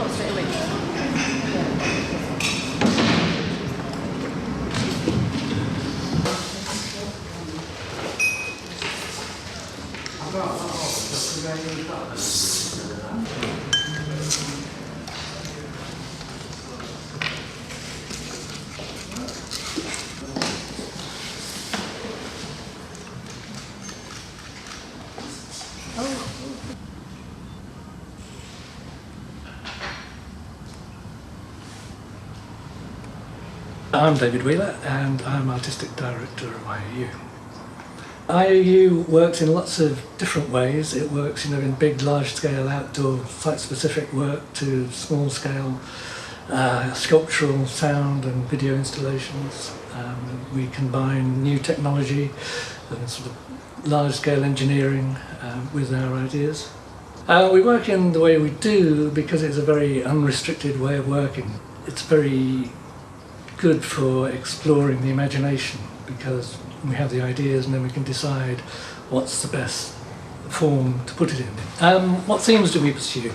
What, straight away? I'm David Wheeler and I'm Artistic Director of I.O.U. I.O.U. works in lots of different ways. It works in big, large-scale outdoor site-specific work to small-scale sculptural sound and video installations. We combine new technology and sort of large-scale engineering with our ideas. We work in the way we do because it's a very unrestricted way of working. It's very good for exploring the imagination because we have the ideas and then we can decide what's the best form to put it in. What themes do we pursue?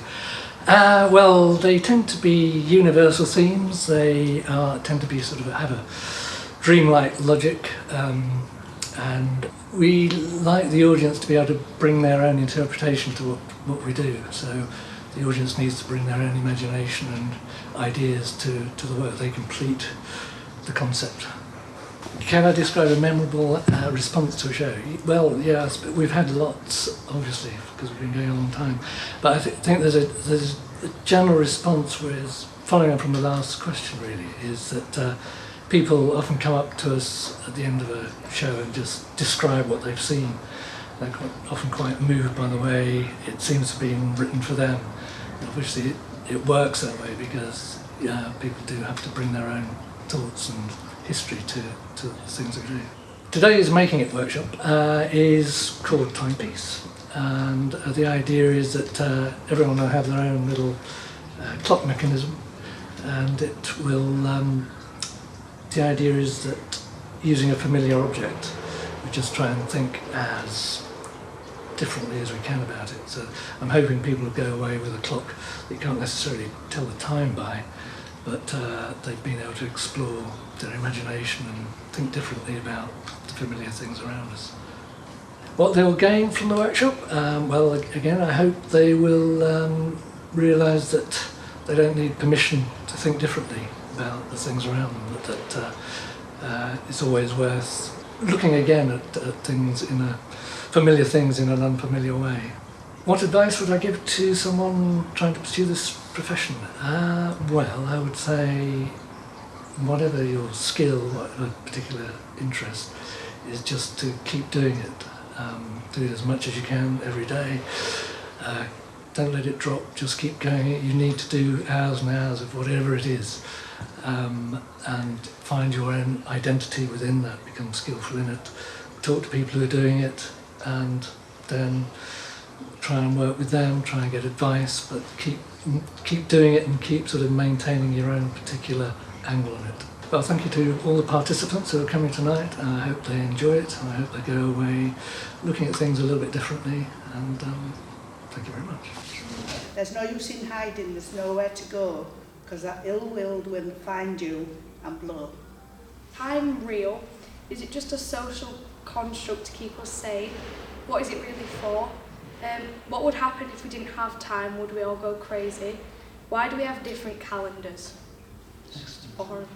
Well, they tend to be universal themes. They tend to be sort of have a dreamlike logic, and we like the audience to be able to bring their own interpretation to what we do. So the audience needs to bring their own imagination and ideas to the work. They complete the concept. Can I describe a memorable response to a show? Well, yes, we've had lots, obviously, because we've been going a long time. But I think there's a general response, whereas following on from the last question, really, is that people often come up to us at the end of a show and just describe what they've seen. They're often quite moved by the way it seems to be written for them. Obviously, it works that way because people do have to bring their own thoughts and history to the things they do. Today's Making It workshop is called peice, and the idea is that everyone will have their own little clock mechanism, and it will. The idea is that using a familiar object, we just try and think as differently as we can about it. So I'm hoping people will go away with a clock that you can't necessarily tell the time by, but they've been able to explore their imagination and think differently about the familiar things around us. What they'll gain from the workshop? Well, again, I hope they will realise that they don't need permission to think differently about the things around them, that it's always worth looking again at things familiar things in an unfamiliar way. What advice would I give to someone trying to pursue this profession? Well, I would say whatever your skill, whatever particular interest, is just to keep doing it. Do it as much as you can every day. Don't let it drop, just keep going. You need to do hours and hours of whatever it is, and find your own identity within that, become skillful in it. Talk to people who are doing it, and then try and work with them, try and get advice, but keep doing it and keep sort of maintaining your own particular angle on it. Well, thank you to all the participants who are coming tonight, and I hope they enjoy it, and I hope they go away looking at things a little bit differently, and thank you very much. There's no use in hiding, there's nowhere to go, because that ill-willed will find you and blow. Time real? Is it just a social construct to keep us sane? What is it really for? What would happen if we didn't have time? Would we all go crazy? Why do we have different calendars? It's boring.